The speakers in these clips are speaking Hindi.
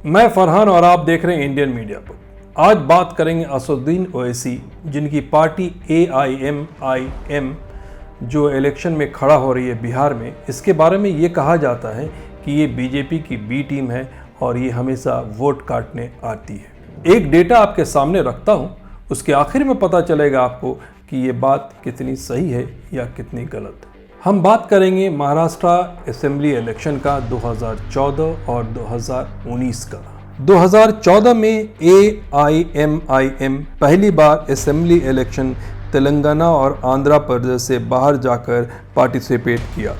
मैं फरहान और आप देख रहे हैं इंडियन मीडिया पर। आज बात करेंगे असदुद्दीन ओवैसी, जिनकी पार्टी AIMIM जो इलेक्शन में खड़ा हो रही है बिहार में। इसके बारे में ये कहा जाता है कि ये बीजेपी की बी टीम है और ये हमेशा वोट काटने आती है। एक डेटा आपके सामने रखता हूँ, उसके आखिर में पता चलेगा आपको कि ये बात कितनी सही है या कितनी गलत है। हम बात करेंगे महाराष्ट्र असेंबली इलेक्शन का 2014 और 2019 का। 2014 में AIMIM पहली बार असेंबली इलेक्शन तेलंगाना और आंध्र प्रदेश से बाहर जाकर पार्टिसिपेट किया।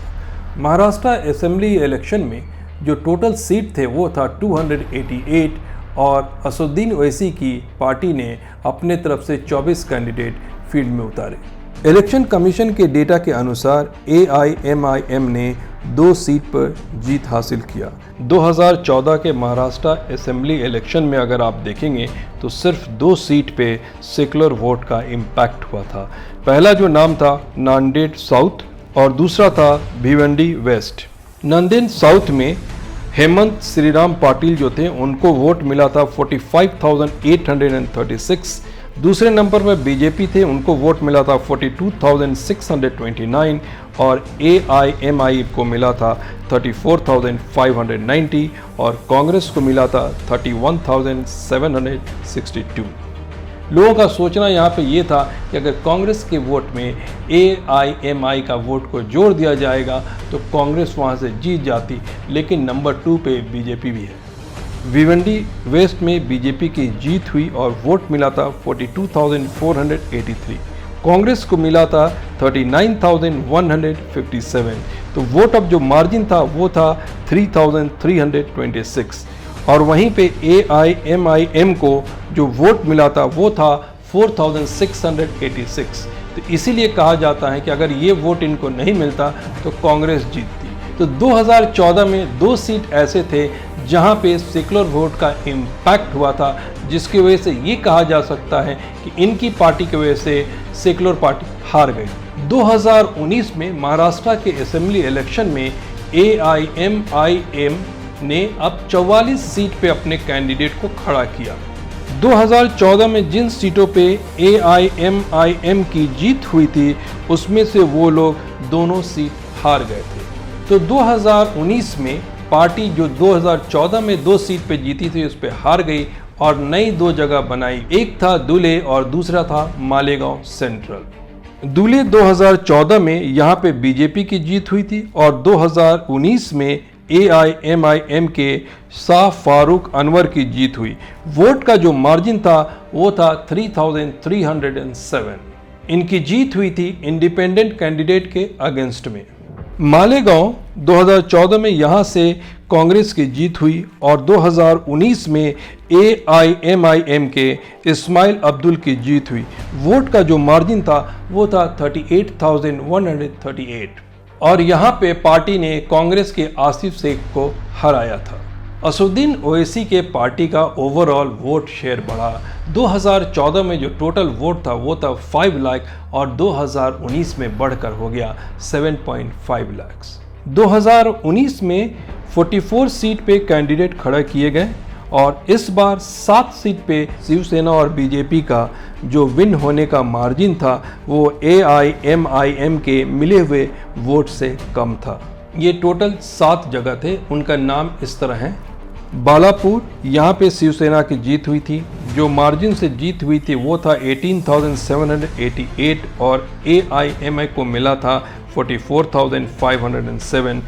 महाराष्ट्र असेंबली इलेक्शन में जो टोटल सीट थे वो था 288 और असदुद्दीन ओवैसी की पार्टी ने अपने तरफ से 24 कैंडिडेट फील्ड में उतारे। इलेक्शन कमीशन के डेटा के अनुसार AIMIM ने 2 सीट पर जीत हासिल किया। 2014 के महाराष्ट्र असेंबली इलेक्शन में अगर आप देखेंगे तो सिर्फ 2 सीट पे सेकुलर वोट का इम्पैक्ट हुआ था। पहला जो नाम था नांदेड़ साउथ और दूसरा था भिवंडी वेस्ट। नांदेड़ साउथ में हेमंत श्रीराम पाटिल जो थे उनको वोट मिला था 45,836। दूसरे नंबर पर बीजेपी थे, उनको वोट मिला था 42,629 और AIMI को मिला था 34,590 और कांग्रेस को मिला था 31,762। लोगों का सोचना यहाँ पे ये था कि अगर कांग्रेस के वोट में AIMI का वोट को जोड़ दिया जाएगा तो कांग्रेस वहाँ से जीत जाती, लेकिन नंबर 2 पे बीजेपी भी है। भिवंडी वेस्ट में बीजेपी की जीत हुई और वोट मिला था 42,483। कांग्रेस को मिला था 39,157। तो वोट ऑफ जो मार्जिन था वो था 3,326 और वहीं पे AIMIM को जो वोट मिला था वो था 4,686। तो इसीलिए कहा जाता है कि अगर ये वोट इनको नहीं मिलता तो कांग्रेस जीतती। तो 2014 में 2 सीट ऐसे थे जहां पे सेकुलर वोट का इम्पैक्ट हुआ था, जिसकी वजह से ये कहा जा सकता है कि इनकी पार्टी की वजह से सेकुलर पार्टी हार गई। 2019 में महाराष्ट्र के असेंबली इलेक्शन में AIMIM ने अब 44 सीट पे अपने कैंडिडेट को खड़ा किया। 2014 में जिन सीटों पे AIMIM की जीत हुई थी उसमें से वो लोग दोनों सीट हार गए थे। तो 2019 में पार्टी जो 2014 में 2 सीट पे जीती थी उस पे हार गई और नई 2 जगह बनाई। एक था दुले और दूसरा था मालेगांव सेंट्रल। दुले 2014 में यहाँ पे बीजेपी की जीत हुई थी और 2019 में AIMIM के शाह फारूक अनवर की जीत हुई। वोट का जो मार्जिन था वो था 3,307। इनकी जीत हुई थी इंडिपेंडेंट कैंडिडेट के अगेंस्ट में। मालेगांव 2014 में यहाँ से कांग्रेस की जीत हुई और 2019 में AIMIM के इस्माइल अब्दुल की जीत हुई। वोट का जो मार्जिन था वो था 38,138 और यहाँ पे पार्टी ने कांग्रेस के आसिफ शेख को हराया था। असदुद्दीन ओवैसी के पार्टी का ओवरऑल वोट शेयर बढ़ा। 2014 में जो टोटल वोट था वो था 5 लाख और 2019 में बढ़कर हो गया 7.5 लाख। 2019 में 44 सीट पे कैंडिडेट खड़ा किए गए और इस बार 7 सीट पे शिवसेना और बीजेपी का जो विन होने का मार्जिन था वो AIMIM के मिले हुए वोट से कम था। ये टोटल 7 जगह थे, उनका नाम इस तरह है। बालापुर, यहाँ पे शिवसेना की जीत हुई थी। जो मार्जिन से जीत हुई थी वो था 18,788 और AIMI को मिला था 44,507।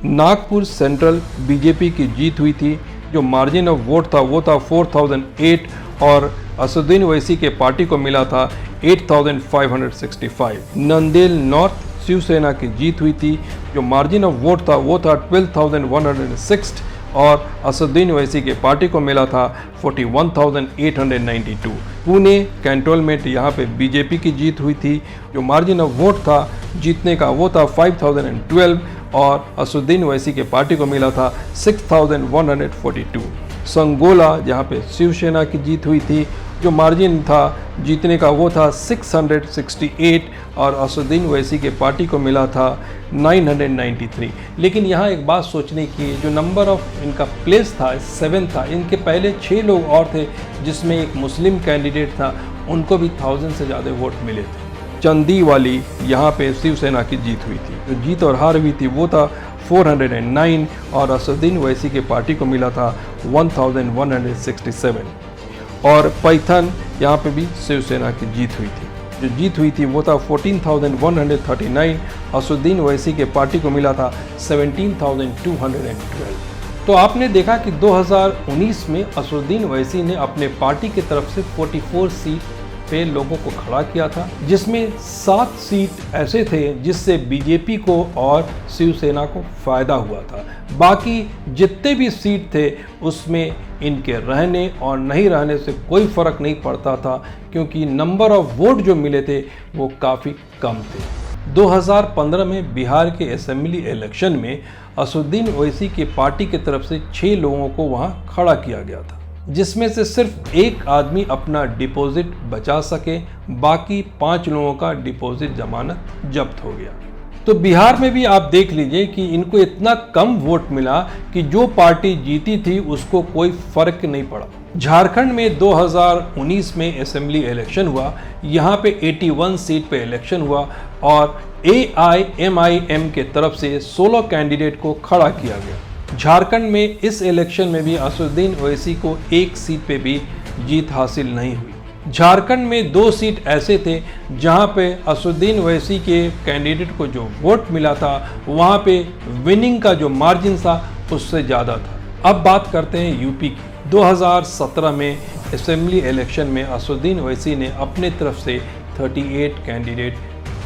नागपुर सेंट्रल बीजेपी की जीत हुई थी। जो मार्जिन ऑफ वोट था वो था 4,008 और असदुद्दीन ओवैसी के पार्टी को मिला था 8,565। नंदेड़ नॉर्थ शिवसेना की जीत हुई थी। जो मार्जिन ऑफ वोट था वो था 12,106 और असदुद्दीन ओवैसी के पार्टी को मिला था 41,892। पुणे कैंटोनमेंट यहाँ पे बीजेपी की जीत हुई थी। जो मार्जिन ऑफ वोट था जीतने का वो था 5,012 और असदुद्दीन ओवैसी के पार्टी को मिला था 6,142। संगोला जहाँ पे शिवसेना की जीत हुई थी, जो मार्जिन था जीतने का वो था 668 और असदुद्दीन ओवैसी के पार्टी को मिला था 993। लेकिन यहाँ एक बात सोचने की, जो नंबर ऑफ इनका प्लेस था 7 था। इनके पहले 6 लोग और थे, जिसमें एक मुस्लिम कैंडिडेट था, उनको भी 1000 से ज़्यादा वोट मिले थे। चंदी वाली यहाँ पे शिवसेना की जीत हुई थी। जो जीत और हार हुई थी वो था 409 और असदुद्दीन ओवैसी के पार्टी को मिला था 1167। और पैथन यहाँ पे भी शिवसेना की जीत हुई थी। जो जीत हुई थी वो था 14,139, असदुद्दीन ओवैसी के पार्टी को मिला था 17,212। तो आपने देखा कि 2019 में असदुद्दीन ओवैसी ने अपने पार्टी की तरफ से 44 सीट पे लोगों को खड़ा किया था, जिसमें 7 सीट ऐसे थे जिससे बीजेपी को और शिवसेना को फायदा हुआ था। बाकी जितने भी सीट थे उसमें इनके रहने और नहीं रहने से कोई फर्क नहीं पड़ता था, क्योंकि नंबर ऑफ वोट जो मिले थे वो काफ़ी कम थे। 2015 में बिहार के असेंबली इलेक्शन में असदुद्दीन ओवैसी की पार्टी की तरफ से 6 लोगों को वहां खड़ा किया गया था, जिसमें से सिर्फ एक आदमी अपना डिपॉजिट बचा सके, बाकी 5 लोगों का डिपॉजिट जमानत जब्त हो गया। तो बिहार में भी आप देख लीजिए कि इनको इतना कम वोट मिला कि जो पार्टी जीती थी उसको कोई फर्क नहीं पड़ा। झारखंड में 2019 में असेंबली इलेक्शन हुआ, यहाँ पे 81 सीट पे इलेक्शन हुआ और AIMIM के तरफ से 16 कैंडिडेट को खड़ा किया गया। झारखंड में इस इलेक्शन में भी असदुद्दीन ओवैसी को 1 सीट पे भी जीत हासिल नहीं हुई। झारखंड में 2 सीट ऐसे थे जहां पे असदुद्दीन ओवैसी के कैंडिडेट को जो वोट मिला था वहां पे विनिंग का जो मार्जिन था उससे ज़्यादा था। अब बात करते हैं यूपी की। 2017 में असेंबली इलेक्शन में असदुद्दीन ओवैसी ने अपने तरफ से 38 कैंडिडेट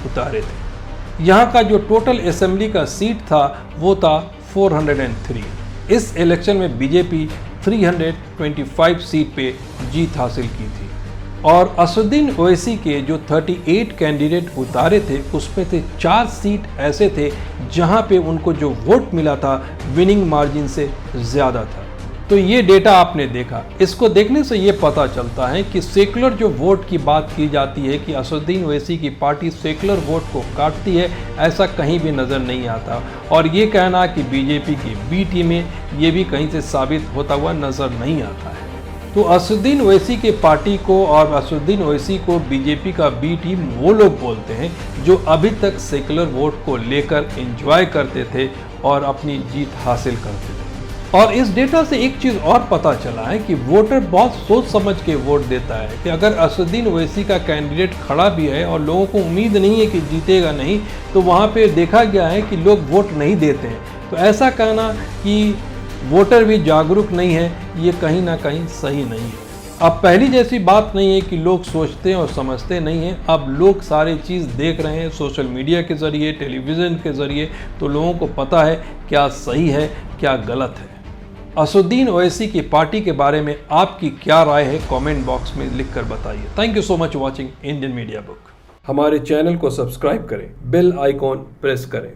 उतारे थे। यहाँ का जो टोटल असेंबली का सीट था वो था 403। इस इलेक्शन में बीजेपी 325 सीट पे जीत हासिल की थी और असदुद्दीन ओवैसी के जो 38 कैंडिडेट उतारे थे उसमें से 4 सीट ऐसे थे जहां पे उनको जो वोट मिला था विनिंग मार्जिन से ज़्यादा था। तो ये डेटा आपने देखा, इसको देखने से ये पता चलता है कि सेकुलर जो वोट की बात की जाती है कि असदुद्दीन ओवैसी की पार्टी सेकुलर वोट को काटती है, ऐसा कहीं भी नज़र नहीं आता। और ये कहना कि बीजेपी की बी टीम है, ये भी कहीं से साबित होता हुआ नज़र नहीं आता है। तो असदुद्दीन ओवैसी के पार्टी को और असदुद्दीन ओवैसी को बीजेपी का बी टीम वो लोग बोलते हैं जो अभी तक सेकुलर वोट को लेकर एंजॉय करते थे और अपनी जीत हासिल करते थे। और इस डेटा से एक चीज़ और पता चला है कि वोटर बहुत सोच समझ के वोट देता है कि अगर असदुद्दीन ओवैसी का कैंडिडेट खड़ा भी है और लोगों को उम्मीद नहीं है कि जीतेगा नहीं, तो वहाँ पे देखा गया है कि लोग वोट नहीं देते हैं। तो ऐसा कहना कि वोटर भी जागरूक नहीं है, ये कहीं ना कहीं सही नहीं है। अब पहली जैसी बात नहीं है कि लोग सोचते हैं और समझते नहीं हैं। अब लोग सारी चीज़ देख रहे हैं सोशल मीडिया के ज़रिए, टेलीविज़न के ज़रिए, तो लोगों को पता है क्या सही है क्या गलत है। असदुद्दीन ओवैसी की पार्टी के बारे में आपकी क्या राय है, कमेंट बॉक्स में लिखकर बताइए। Thank you so much watching Indian media book. हमारे चैनल को सब्सक्राइब करें, बेल आइकॉन प्रेस करें।